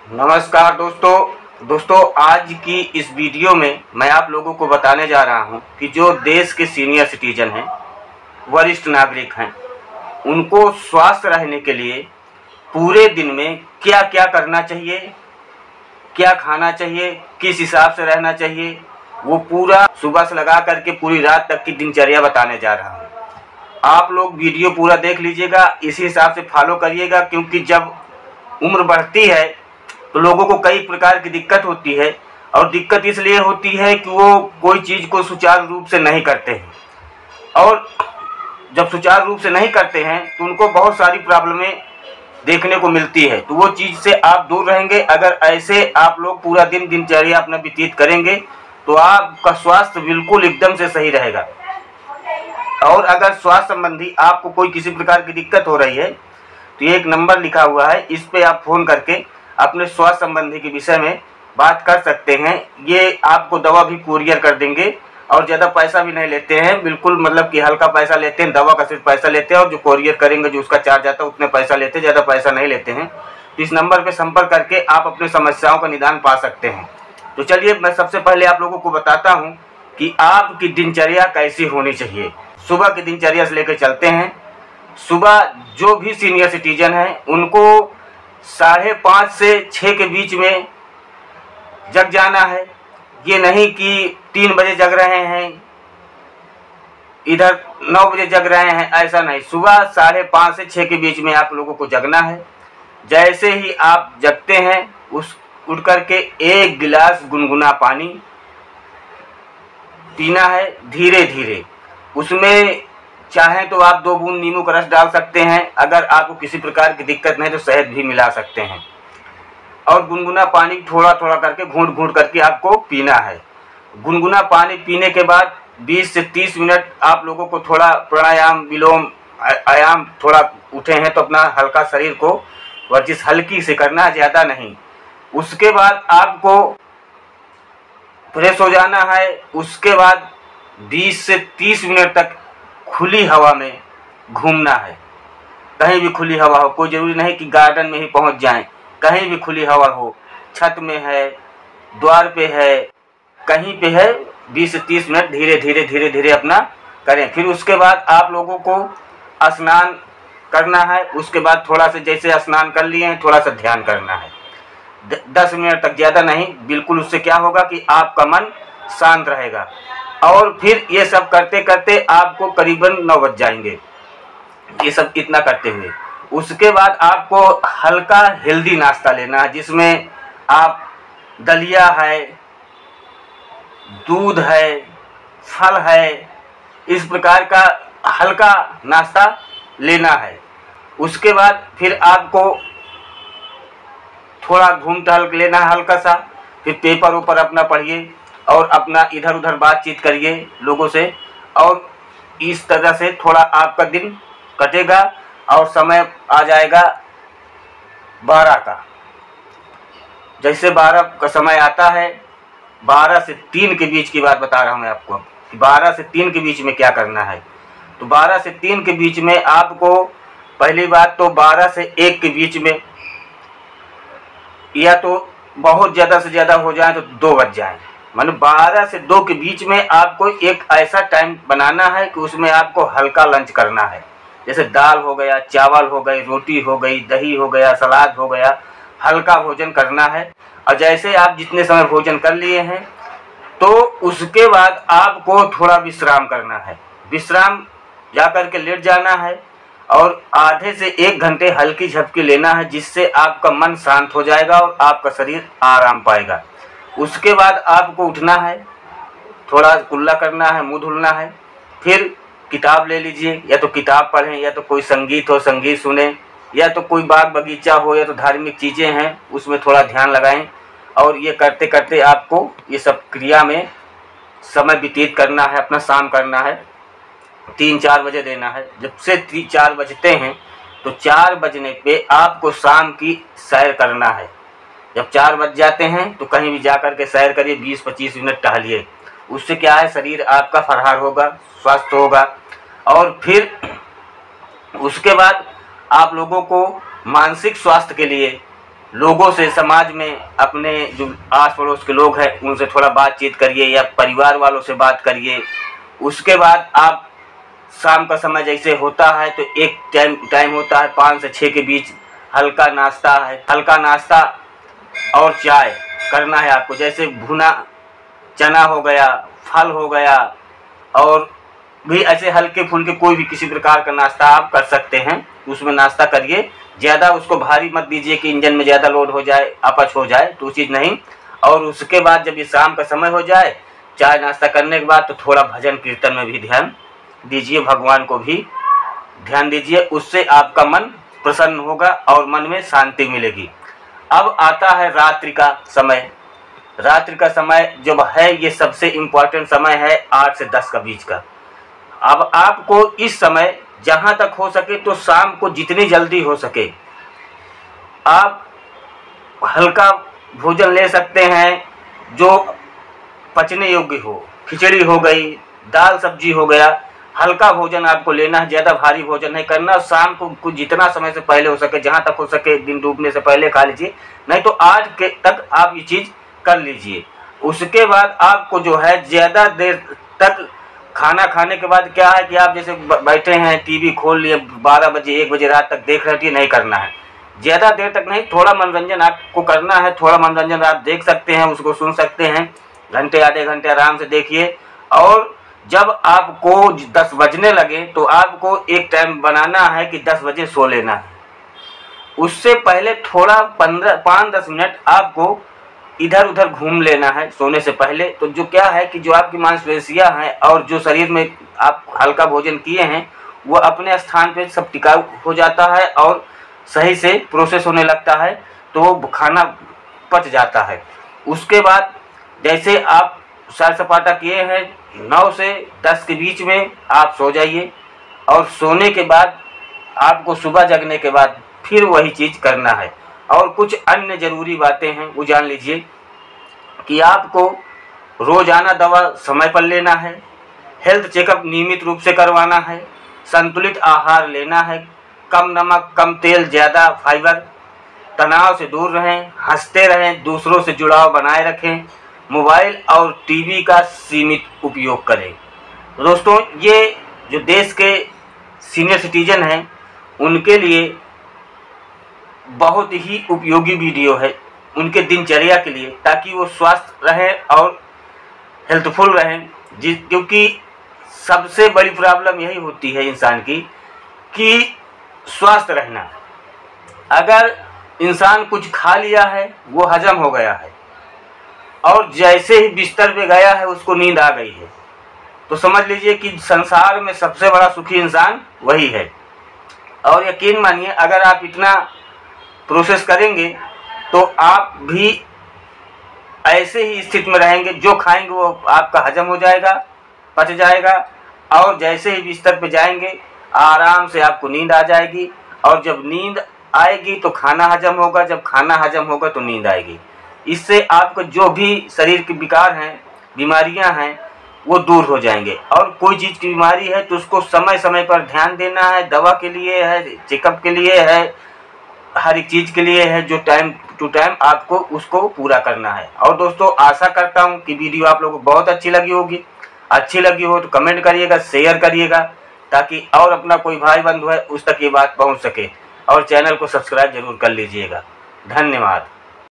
नमस्कार दोस्तों आज की इस वीडियो में मैं आप लोगों को बताने जा रहा हूं कि जो देश के सीनियर सिटीजन हैं, वरिष्ठ नागरिक हैं, उनको स्वस्थ रहने के लिए पूरे दिन में क्या क्या करना चाहिए, क्या खाना चाहिए, किस हिसाब से रहना चाहिए, वो पूरा सुबह से लगा करके पूरी रात तक की दिनचर्या बताने जा रहा हूँ। आप लोग वीडियो पूरा देख लीजिएगा, इसी हिसाब से फॉलो करिएगा, क्योंकि जब उम्र बढ़ती है तो लोगों को कई प्रकार की दिक्कत होती है। और दिक्कत इसलिए होती है कि वो कोई चीज़ को सुचारू रूप से नहीं करते हैं, और जब सुचारू रूप से नहीं करते हैं तो उनको बहुत सारी प्रॉब्लमें देखने को मिलती है। तो वो चीज़ से आप दूर रहेंगे। अगर ऐसे आप लोग पूरा दिन दिनचर्या अपना व्यतीत करेंगे तो आपका स्वास्थ्य बिल्कुल एकदम से सही रहेगा। और अगर स्वास्थ्य संबंधी आपको कोई किसी प्रकार की दिक्कत हो रही है तो ये एक नंबर लिखा हुआ है, इस पे आप फ़ोन करके अपने स्वास्थ्य संबंधी के विषय में बात कर सकते हैं। ये आपको दवा भी कुरियर कर देंगे और ज़्यादा पैसा भी नहीं लेते हैं, बिल्कुल मतलब कि हल्का पैसा लेते हैं, दवा का सिर्फ पैसा लेते हैं, और जो कुरियर करेंगे जो उसका चार्ज आता है उतने पैसा लेते हैं, ज़्यादा पैसा नहीं लेते हैं। तो इस नंबर पर संपर्क करके आप अपनी समस्याओं का निदान पा सकते हैं। तो चलिए मैं सबसे पहले आप लोगों को बताता हूँ कि आपकी दिनचर्या कैसी होनी चाहिए। सुबह की दिनचर्या से लेकर चलते हैं। सुबह जो भी सीनियर सिटीजन हैं उनको 5:30 से 6 के बीच में जग जाना है। ये नहीं कि 3 बजे जग रहे हैं, इधर 9 बजे जग रहे हैं, ऐसा नहीं। सुबह 5:30 से 6 के बीच में आप लोगों को जगना है। जैसे ही आप जगते हैं उठ करके 1 गिलास गुनगुना पानी पीना है धीरे धीरे। उसमें चाहें तो आप 2 बूंद नींबू का रस डाल सकते हैं। अगर आपको किसी प्रकार की दिक्कत नहीं तो शहद भी मिला सकते हैं। और गुनगुना पानी थोड़ा थोड़ा करके घूंट घूंट करके आपको पीना है। गुनगुना पानी पीने के बाद 20 से 30 मिनट आप लोगों को थोड़ा प्राणायाम, विलोम, आयाम, थोड़ा उठे हैं तो अपना हल्का शरीर को वर्जिश हल्की से करना, ज़्यादा नहीं। उसके बाद आपको फ्रेश हो जाना है। उसके बाद 20 से 30 मिनट तक खुली हवा में घूमना है। कहीं भी खुली हवा हो, कोई ज़रूरी नहीं कि गार्डन में ही पहुंच जाएं, कहीं भी खुली हवा हो, छत में है, द्वार पे है, कहीं पे है, 20 से 30 मिनट धीरे धीरे अपना करें। फिर उसके बाद आप लोगों को स्नान करना है। उसके बाद थोड़ा सा, जैसे स्नान कर लिए हैं, थोड़ा सा ध्यान करना है 10 मिनट तक, ज़्यादा नहीं। बिल्कुल उससे क्या होगा कि आपका मन शांत रहेगा। और फिर ये सब करते करते आपको करीबन 9 बज जाएंगे, ये सब इतना करते हुए। उसके बाद आपको हल्का हेल्दी नाश्ता लेना है, जिसमें आप दलिया है, दूध है, फल है, इस प्रकार का हल्का नाश्ता लेना है। उसके बाद फिर आपको थोड़ा घूम टहल लेना है हल्का सा। फिर पेपर ऊपर अपना पढ़िए और अपना इधर उधर बातचीत करिए लोगों से, और इस तरह से थोड़ा आपका दिन कटेगा। और समय आ जाएगा 12 का। जैसे 12 का समय आता है, 12 से 3 के बीच की बात बता रहा हूँ मैं आपको कि 12 से 3 के बीच में क्या करना है। तो 12 से 3 के बीच में आपको पहली बात तो 12 से 1 के बीच में, या तो बहुत ज़्यादा से ज़्यादा हो जाए तो 2 बज जाए, मतलब 12 से 2 के बीच में आपको एक ऐसा टाइम बनाना है कि उसमें आपको हल्का लंच करना है। जैसे दाल हो गया, चावल हो गई, रोटी हो गई, दही हो गया, सलाद हो गया, हल्का भोजन करना है। और जैसे आप जितने समय भोजन कर लिए हैं तो उसके बाद आपको थोड़ा विश्राम करना है। विश्राम जा कर के लेट जाना है और आधे से 1 घंटे हल्की झपकी लेना है, जिससे आपका मन शांत हो जाएगा और आपका शरीर आराम पाएगा। उसके बाद आपको उठना है, थोड़ा कुल्ला करना है, मुंह धुलना है। फिर किताब ले लीजिए, या तो किताब पढ़ें, या तो कोई संगीत हो संगीत सुने, या तो कोई बाग बगीचा हो, या तो धार्मिक चीज़ें हैं उसमें थोड़ा ध्यान लगाएं। और ये करते करते आपको ये सब क्रिया में समय व्यतीत करना है, अपना शाम करना है। 3-4 बजे देना है। जब से 4 बजते हैं तो 4 बजने पे आपको शाम की सैर करना है। जब 4 बज जाते हैं तो कहीं भी जा कर के सैर करिए, 20-25 मिनट टहलिए। उससे क्या है, शरीर आपका फरहार होगा, स्वस्थ होगा। और फिर उसके बाद आप लोगों को मानसिक स्वास्थ्य के लिए लोगों से, समाज में अपने जो आस पड़ोस के लोग हैं उनसे थोड़ा बातचीत करिए या परिवार वालों से बात करिए। उसके बाद आप शाम का समय जैसे होता है तो एक टाइम होता है 5 से 6 के बीच, हल्का नाश्ता है, हल्का नाश्ता और चाय करना है आपको। जैसे भुना चना हो गया, फल हो गया, और भी ऐसे हल्के फुल्के कोई भी किसी प्रकार का नाश्ता आप कर सकते हैं, उसमें नाश्ता करिए। ज़्यादा उसको भारी मत दीजिए कि इंजन में ज़्यादा लोड हो जाए, अपच हो जाए, तो चीज़ नहीं। और उसके बाद जब ये शाम का समय हो जाए, चाय नाश्ता करने के बाद, तो थोड़ा भजन कीर्तन में भी ध्यान दीजिए, भगवान को भी ध्यान दीजिए। उससे आपका मन प्रसन्न होगा और मन में शांति मिलेगी। अब आता है रात्रि का समय। रात्रि का समय जब है, ये सबसे इम्पोर्टेंट समय है 8 से 10 का बीच का। अब आपको इस समय जहाँ तक हो सके तो शाम को जितनी जल्दी हो सके आप हल्का भोजन ले सकते हैं जो पचने योग्य हो। खिचड़ी हो गई, दाल सब्जी हो गया, हल्का भोजन आपको लेना है, ज़्यादा भारी भोजन नहीं करना। शाम को कुछ जितना समय से पहले हो सके, जहाँ तक हो सके दिन डूबने से पहले खा लीजिए, नहीं तो 8 के तक आप ये चीज़ कर लीजिए। उसके बाद आपको जो है ज़्यादा देर तक खाना खाने के बाद क्या है कि आप जैसे बैठे हैं, टीवी खोल लिए, 12 बजे 1 बजे रात तक देख रहे हैं, नहीं करना है। ज़्यादा देर तक नहीं, थोड़ा मनोरंजन आपको करना है। थोड़ा मनोरंजन आप देख सकते हैं, उसको सुन सकते हैं, घंटे आधे घंटे आराम से देखिए। और जब आपको 10 बजने लगे तो आपको एक टाइम बनाना है कि 10 बजे सो लेना है। उससे पहले थोड़ा 5-10 मिनट आपको इधर उधर घूम लेना है सोने से पहले। तो जो क्या है कि जो आपकी मांसपेशियां हैं और जो शरीर में आप हल्का भोजन किए हैं वो अपने स्थान पे सब टिकाऊ हो जाता है और सही से प्रोसेस होने लगता है, तो वो खाना पच जाता है। उसके बाद जैसे आप सैर सपाटा किए हैं, 9 से 10 के बीच में आप सो जाइए। और सोने के बाद आपको सुबह जगने के बाद फिर वही चीज़ करना है। और कुछ अन्य ज़रूरी बातें हैं वो जान लीजिए कि आपको रोज़ाना दवा समय पर लेना है, हेल्थ चेकअप नियमित रूप से करवाना है, संतुलित आहार लेना है, कम नमक, कम तेल, ज़्यादा फाइबर, तनाव से दूर रहें, हंसते रहें, दूसरों से जुड़ाव बनाए रखें, मोबाइल और टीवी का सीमित उपयोग करें। दोस्तों, ये जो देश के सीनियर सिटीजन हैं उनके लिए बहुत ही उपयोगी वीडियो है, उनके दिनचर्या के लिए, ताकि वो स्वस्थ रहें और हेल्थफुल रहें। क्योंकि सबसे बड़ी प्रॉब्लम यही होती है इंसान की कि स्वस्थ रहना। अगर इंसान कुछ खा लिया है, वो हजम हो गया है और जैसे ही बिस्तर पे गया है उसको नींद आ गई है, तो समझ लीजिए कि संसार में सबसे बड़ा सुखी इंसान वही है। और यकीन मानिए, अगर आप इतना प्रोसेस करेंगे तो आप भी ऐसे ही स्थिति में रहेंगे, जो खाएंगे वो आपका हजम हो जाएगा, पच जाएगा, और जैसे ही बिस्तर पे जाएंगे आराम से आपको नींद आ जाएगी। और जब नींद आएगी तो खाना हजम होगा, जब खाना हजम होगा तो नींद आएगी। इससे आपको जो भी शरीर के विकार हैं, बीमारियां हैं, वो दूर हो जाएंगे। और कोई चीज़ की बीमारी है तो उसको समय समय पर ध्यान देना है, दवा के लिए है, चेकअप के लिए है, हर एक चीज़ के लिए है, जो टाइम टू टाइम आपको उसको पूरा करना है। और दोस्तों, आशा करता हूँ कि वीडियो आप लोगों को बहुत अच्छी लगी होगी। अच्छी लगी हो तो कमेंट करिएगा, शेयर करिएगा, ताकि और अपना कोई भाई बंधु है उस तक ये बात पहुँच सके। और चैनल को सब्सक्राइब जरूर कर लीजिएगा। धन्यवाद।